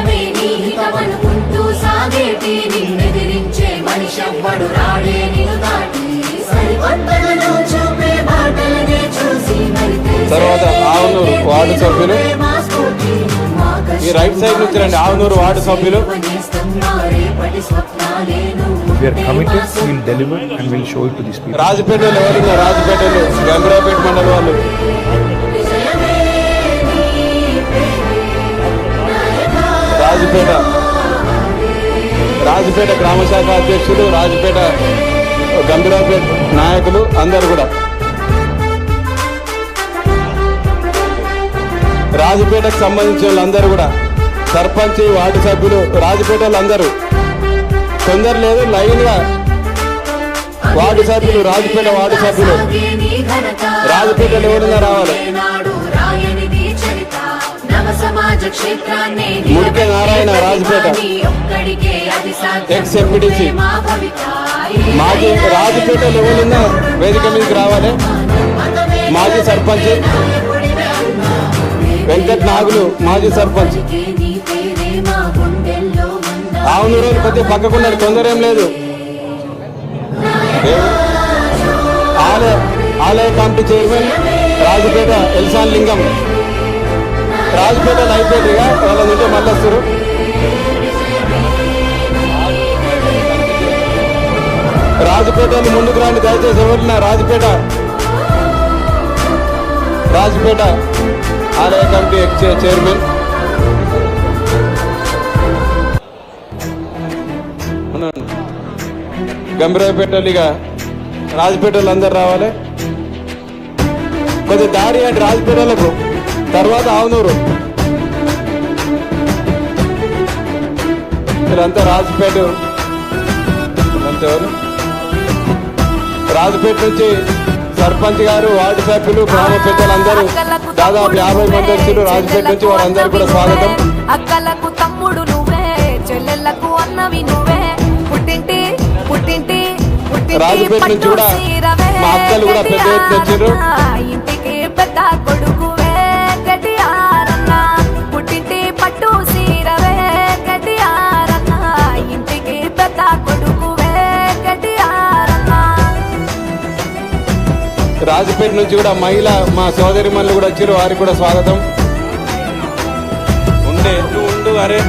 నిరంతరమే నీ హితమనుకుంటూ సాగేటి నిన్నెదిరించే మనిషెవ్వడు రాడే నిన్ను దాటి సరికొత్తలను చూపే మాటలనే చూసి తర్వాత ఆవునూరు వార్డు సభ్యులు ఈ రైట్ సైడ్ నుంచి రండి. ఆవునూరు వార్డు సభ్యులు రాజపేటలో ఎవరున్నారు? రాజపేటలో గంభీరాపేట మండలి వాళ్ళు రాజపేట గ్రామ శాఖ అధ్యక్షులు, రాజపేట గంభీరాపేట నాయకులు అందరు కూడా రాజపేటకు సంబంధించిన వాళ్ళందరూ కూడా సర్పంచ్ వార్డు సభ్యులు రాజపేట వాళ్ళందరూ కొందరు లేదు లైన్ గా వార్డు సభ్యులు రాజపేట వార్డు సభ్యులు రాజపేటలో ఎవరున్నా రావాలి. ముడికే నారాయణ రాజపేట ఎక్స్ ఎంపీటీసీ మాజీ రాజపేటలో ఎవరున్నా వేదిక మీదకి రావాలి. మాజీ సర్పంచ్ వెంకట్ నాగులు మాజీ సర్పంచ్. ఆవునూరు కొద్దిగా పక్కకున్నారు, తొందర ఏం లేదు. ఆలయ కమిటీ చైర్మన్ రాజపేట ఎల్సాన్ లింగం. రాజపేట అయిపోయిందిగా వాళ్ళ నుండి మళ్ళీ వస్తారు. రాజపేటని ముందుకు రండి దయచేసి. ఎవరున్నా రాజపేట ఆలయ కమిటీ చైర్మన్ గంభీరాపేటలిగా రాజపేటలు అందరు రావాలి. కొద్ది దారి అంటే రాజపేటలకు తర్వాత ఆవునూరు వీళ్ళంతా రాజపేట నుంచి సర్పంచ్ గారు వార్డు సభ్యులు గ్రామ పెద్దలందరూ దాదాపు 50 మంది వచ్చారు రాజపేట నుంచి. వారందరూ కూడా స్వాగతం. అక్కలకు తమ్ముడు నువ్వే, చెల్లెళ్లకు అన్నవి నువ్వే, పుట్టింటి పుట్టింటి రాజపేట నుంచి కూడా మా అక్కలు కూడా పెద్ద ఎత్తున వచ్చారు. ఇంటికి పెద్ద కొడుకువే గట్టియారన్న, పుట్టింటి పట్టు సీరవే గట్టియారన్న, ఇంటికి పెద్ద కొడుకువే గట్టియారన్న. రాజపేట నుంచి కూడా మహిళ మా సోదరి మనులు కూడా వచ్చారు, వారికి కూడా స్వాగతం. ఉండు అరే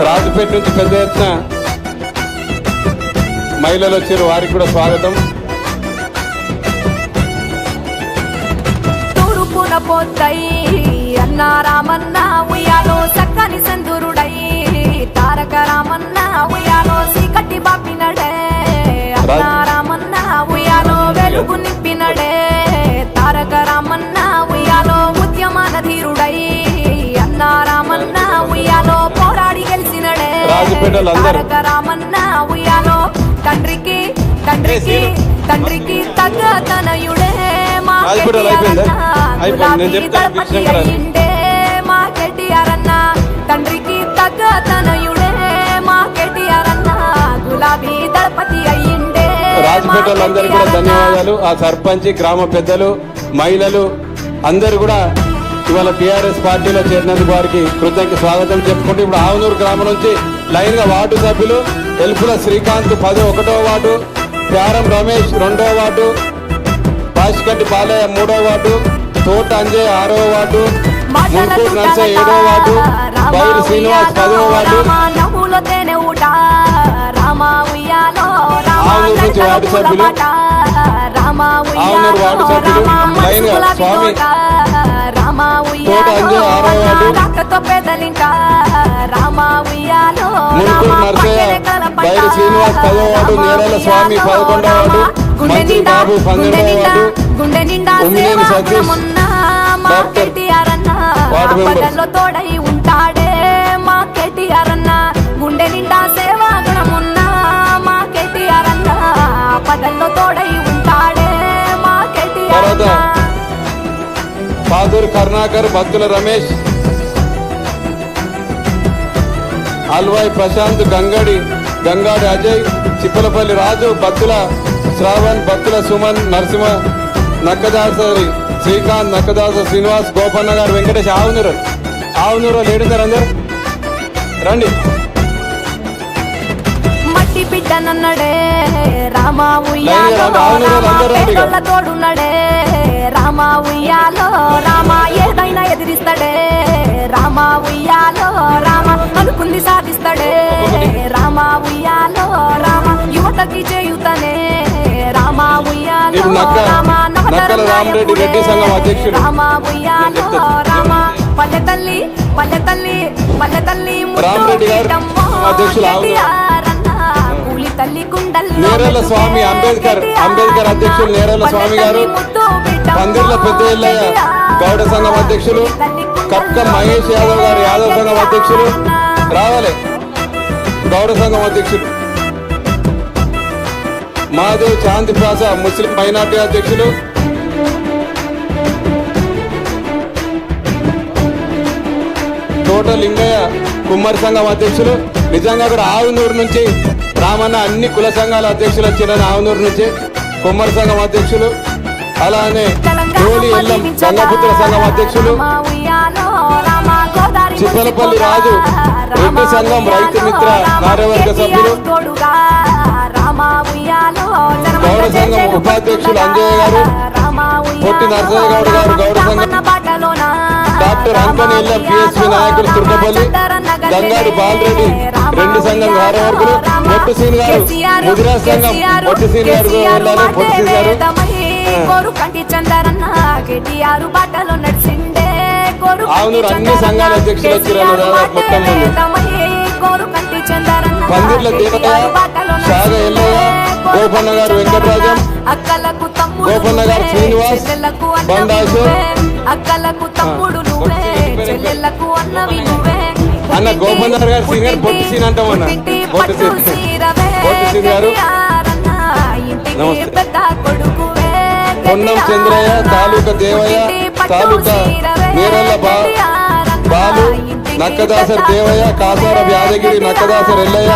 రాజపేట నుంచి పెద్ద ఎత్తున మహిళలు వచ్చారు, వారికి కూడా స్వాగతం. తూర్పున పోతై అన్న రామన్న ఉయ్యాలో చక్కని సందురుడై, తారక రామన్న ఉయ్యాలో సీకటి బాపినడే, అన్న రామన్న ఉయ్యాలో వెలుగు నింపినడే, తారక రామన్న ఉయ్యాలో ఉద్యమాన ధీరుడై, అన్న రామన్న ఉయ్యాలో పోరాడి గెలిచినడే, తారక రామన్న ఉయ్యాలో తండ్రికి తండ్రికి తండ్రికి తగ్గ తనయుడే, మా దళపతి అయ్యిండే మా కేటీఆర్ అన్న, తండ్రికి తగ్గ తనయుడే మా కేటీఆర్ అన్న, గులాబీ దళపతి అయ్యిండే. రాజపేటలందరూ కూడా ధన్యవాదాలు. ఆ సర్పంచ్ గ్రామ పెద్దలు మహిళలు అందరూ కూడా ఇవాళ టీఆర్ఎస్ పార్టీలో చేరినందుకు వారికి కృతజ్ఞత స్వాగతం చెప్పుకుంటూ ఇప్పుడు ఆవునూరు గ్రామం నుంచి లైన్ గా వార్డు సభ్యులు ఎల్పుల శ్రీకాంత్ 11వ వార్డు, ప్యారం రమేష్ 2వ వార్డు, పాసికంటి పాలయ్య 3వ వార్డు, తోట అంజయ్ 6వ వార్డు, మున్కూరు నర్సయ్య 7వ వార్డు, బైరి శ్రీనివాస్ 10వ వార్డు. ఆవునూరు నుంచి వార్డు సభ్యులు ఆవునూరు వార్డు సభ్యులు లైన్ గా స్వామి తోట అంజయ్ 6వ వార్డు, మున్కూరు నర్సయ్య బైరి శ్రీనివాస్ 10వ వార్డు, నేరేల స్వామి 11వ వార్డు, మంత్రి బాబు 12వ ward, Ummineni Satish doctor ward member. తోడై ఉంటాడే మా కేటీఆర్ అన్న, గుండె నిండా సేవా గుణమున్నా మా కేటీఆర్ అన్న, పదల్లో తోడై ఉంటాడే మా కేటీఆర్ అన్న. పాదూరు కరుణాకర్, బత్తుల రమేష్, అల్వాయ్ ప్రశాంత్, గంగాడి అజయ్, చిప్పలపల్లి రాజు, బత్తుల శ్రావణ్, బత్తుల సుమన్, నరసింహ, నక్కదాసరి శ్రీకాంత్ నక్కదాస శ్రీనివాస్ గోపన్న గారు వెంకటేష్ ఆవునూరు లేడున్నారు అందరు రండి. మట్టి బిడ్డనన్నడే రామా లైన్ గా రండి, ఆవునూరు అందరూ రండి ఇక. తోడున్నడే రామా ఉయ్యాలో రామా ఏదైనా ఎదిరిస్తాడే రామా ఉయ్యాలో రామా అనుకుంది సాధిస్తాడే రామా ఉయ్యాలో రామా యువతకి చేయుతనే రామా ఉయ్యాలో ఇప్పుడు రామా నక్కల రామరెడ్డి రెడ్డి సంఘం అధ్యక్షుడు. రామా ఉయ్యాలో రామా పల్లె తల్లి రామరెడ్డి గారు అధ్యక్షులు కూలి తల్లి కుండల్లో నేరేళ్ల స్వామి అంబేద్కర్ అధ్యక్షులు నేరేళ్ల స్వామి గారు, పందిర్ల పెద్ద ఎల్లయ్య గౌడ సంఘం అధ్యక్షులు, కక్క మహేష్ యాదవ్ గారు యాదవ్ సంఘం అధ్యక్షులు రావాలి, గౌడ సంఘం అధ్యక్షులు మహాదేవ్ చాంతి ప్రాస ముస్లిం మైనార్టీ అధ్యక్షులు, తోట లింగయ్య కుమ్మరి సంఘం అధ్యక్షులు. నిజంగా కూడా ఆవునూరు నుంచి రామన్న అన్ని కుల సంఘాల అధ్యక్షులు వచ్చిన ఆవునూరు నుంచి కుమ్మరి సంఘం అధ్యక్షులు, అలానే కోలి ఎల్లం గంగపుత్ర సంఘం అధ్యక్షులు, చిప్పలపల్లి రాజు రెడ్డి సంఘం రైతు మిత్ర కార్యవర్గ సభ్యులు, గౌడ సంఘం ఉపాధ్యక్షులు అంజయ్య గారు, పొట్టి నరసయ్య గౌడ్ గారు గౌడ సంఘం, డాక్టర్ అంకని ఎల్లం పిఎస్పి నాయకులు తుర్కపల్లి, గంగాడి బాలరెడ్డి రెండు సంఘం కార్యవర్గులు, పొట్టి సీన్ గారు ముదిరాజ్ సంఘం పొట్టి సీన్ గారు వెళ్ళాలి, పొట్టి సీన్ గారు ఆవునూరు అన్ని సంఘాల అధ్యక్షులు వచ్చారు మొత్తం పందిర్ల దేవయ్య షాగ ఎల్లయ్య గోపన్న గారు వెంకటరాజం, గోపన్న గారు శ్రీనివాస్ బండాసు అన్న గోపన్న గారు సింగర్ పొట్టి సీన్ అంటామన్న పొట్టి సీన్ గారు నమస్తే. పొన్నం చంద్రయ్య తాలూకా దేవయ్య తాలూకా నేరల్ల బాలు నక్కదాసర్ దేవయ్య కాసార యాదగిరి నక్కదాసర్ ఎల్లయ్య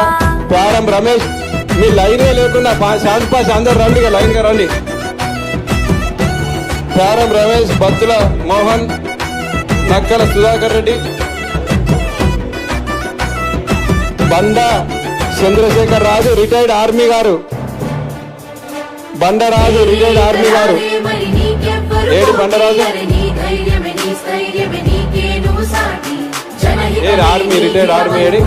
ప్యారం రమేష్. మీ లైనే లేకుండా శాంతి పాష అందరు రండి, లైన్ గా రండి. ప్యారం రమేష్ బత్తుల మోహన్ నక్కల సుధాకర్ రెడ్డి బండా చంద్రశేఖర్ రాజు రిటైర్డ్ ఆర్మీ గారు, బండరాజు రిటైర్డ్ ఆర్మీ గారు ఏడు బండరాజు ఆర్మీ రిటైర్డ్ ఆర్మీ ఏడి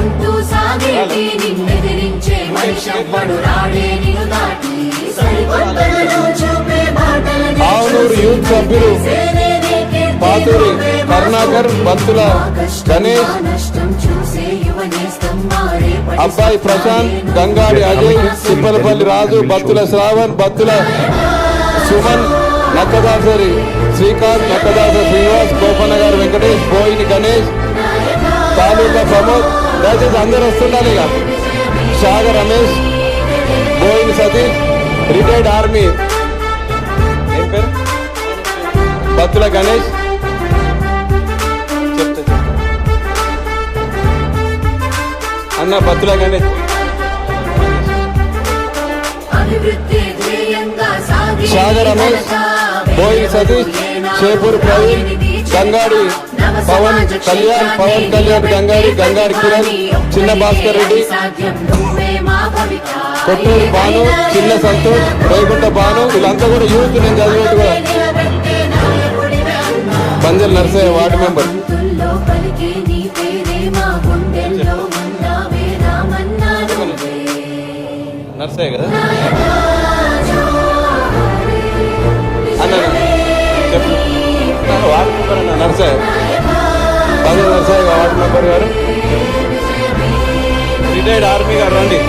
ఆవునూరు యూత్ సభ్యులు పాతూరి కరుణాకర్ బత్తుల గణేష్ అబ్బాయి ప్రశాంత్ గంగాడి అజయ్ సిప్పలపల్లి రాజు బత్తుల శ్రావణ్ బత్తుల సుమన్ నక్కదాసరి శ్రీకాంత్ నక్కదాస శ్రీనివాస్ గోపన్న గారు వెంకటేష్ బోయిని గణేష్ తాలూకా ప్రమోద్. దయచేసి అందరూ వస్తుండాలి ఇక. షాగ రమేష్ బోయిని సతీష్ రిటైర్డ్ ఆర్మీ ఏం పేరు బత్తుల గణేష్ అన్న బత్తుల గణేష్ షాగ రమేష్ బోయిని సతీష్ షేపూర్ ప్రవీణ్ గంగాడి పవన్ కళ్యాణ్ గంగాడి కిరణ్ చిన్న భాస్కర్ రెడ్డి కొట్టూరు భాను చిన్న సంతోష్ రేగుంట భాను వీళ్ళంతా కూడా యూత్ నేను చదివేట్టు కూడా పంజల్ నర్సయ్య వార్డు మెంబర్. నర్సయ్య కదా అన్న వార్డు మెంబర్ అన్న నర్సయ్య పంజల్ నర్సయ్య వార్డు మెంబర్ గారు రిటైర్డ్ ఆర్మీ గారు రండి.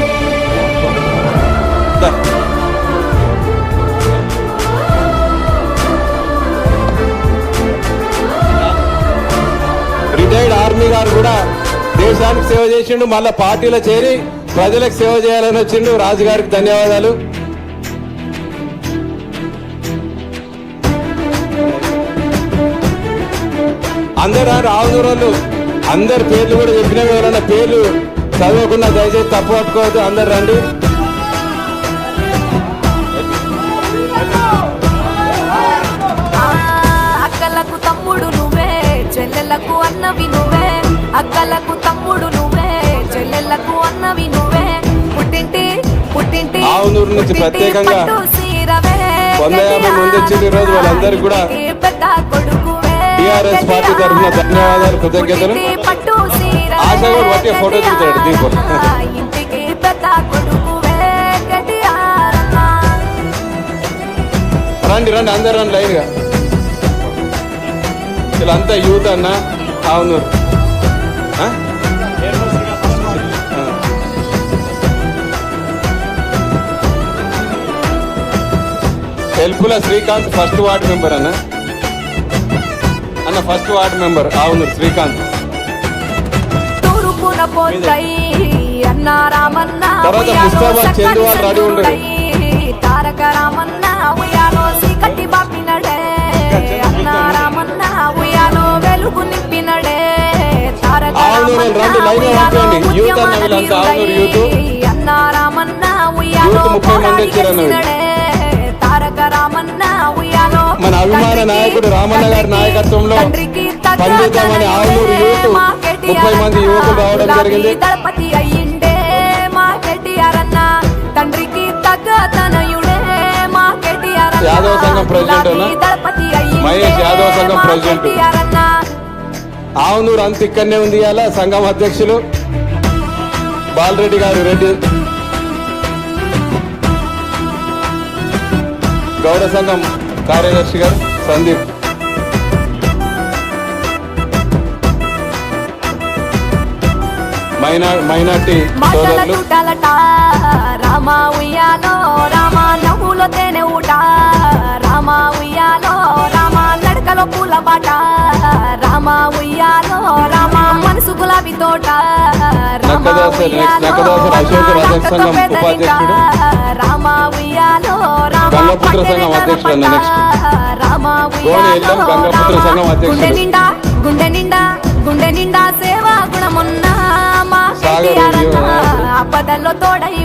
రిటైర్డ్ ఆర్మీ గారు కూడా దేశానికి సేవ చేసిండు, మళ్ళా పార్టీలో చేరి ప్రజలకు సేవ చేయాలని వచ్చిండు. రాజుగారికి ధన్యవాదాలు. అందరూ ఆవునూరు అందరి పేర్లు కూడా చెప్పిన ఎవరైనా పేర్లు చదవకుండా దయచేసి తప్పు పట్టుకోవద్దు. అందరు రండి. అన్నవి నువ్వే, అక్కలకు తమ్ముడు నువ్వే, చెల్లెళ్లకు అన్నవి నువ్వే, పుట్టింటి పుట్టింటి ఆవునూరు నుంచి ప్రత్యేకంగా పట్టు సీరవే, 150 మంది వచ్చింది ఈ రోజు. వాళ్ళందరికీ కూడా పెద్ద కొడుకువే, టిఆర్ఎస్ పార్టీ తరఫున ధన్యవాదాలు, కృతజ్ఞతలు. పట్టు సీరవే, ఆశ కూడా వచ్చే ఫోటో దిగుతాడు దీపం. ఇంటికి పెద్ద కొడుకువే కేటీఆర్ అన్న. రండి రండి అందరు రండి లైన్గా. వీళ్ళంతా యూత్ అన్న ఆవునూరు. ఆ? హెల్ప్ల శ్రీకాంత్ ఫస్ట్ వార్డ్ మెంబర్ అన్న first ward member Avunuru Srikanth. తూర్పున పోతాయి అన్న రామన్న, తర్వాత ముస్తాబాద్ చందు వాళ్ళు రెడీ ఉండరు. తారక రామన్న ఉయ్యాలో సీకటి బాపినడే, అన్న రామన్న ఉయ్యాలో వెలుగు నింపినడే, తారక ఆవునూరు రామన్న రండి, లైన్ గా ఉయ్యాలో పంపండి. యూత్ అన్న వీళ్ళంతా ఆవునూరు యూత్. అన్న రామన్న ఉయ్యాలో యూత్ 30 మంది వచ్చారన్న వీళ్ళు. తారక రామన్న ఉయ్యాలో మన అభిమాన నాయకుడు రామన్న గారి నాయకత్వంలో పనిచేద్దామని ఆవునూరు యూత్ 30 మంది యువకులు రావడం జరిగింది. దళపతి అయ్యిండే మా కేటీఆర్ అన్న, తండ్రికి తగ్గ తనయుడే మా కేటీఆర్ అన్న, యాదవ సంఘం ప్రెసిడెంట్ అన్న. దళపతి అయ్యిండే మహేష్ యాదవ సంఘం మా ప్రెసిడెంట్. కేటీఆర్ అన్న. ఆవునూరు అంత ఇక్కడనే ఉంది. ఇవాళ సంఘం అధ్యక్షులు బాలరెడ్డి గారు రెడ్డి, గౌడ సంఘం కార్యదర్శి గారు సందీప్, మైనార్టీ మాటల సోదరులు, తుటలట రామ ఉయ్యాలో రామ, నవ్వులో తేనె ఊట రామ ఉయ్యాలో రామ, నడకలో పూల బాట రామ ఉయ్యాలో రామ, మనసు గులాబీ తోట రామ నక్కదాసరి, ఉయ్యాలో నక్కదాసరి అశోక్ రాజన్ సంఘం నక్కతో ఉపాధ్యక్షుడు, రామ ఉయ్యాలో రామ, గంగపుత్ర సంఘం అధ్యక్షుడు అన్న నెక్స్ట్. రామ గోని ఎల్లం గంగపుత్ర సంఘం అధ్యక్షుడు. గుండె నిండా సేవా గుణమున్నా మా సాగర్ కేటీఆర్ అన్న, ఆపదల్లో తోడై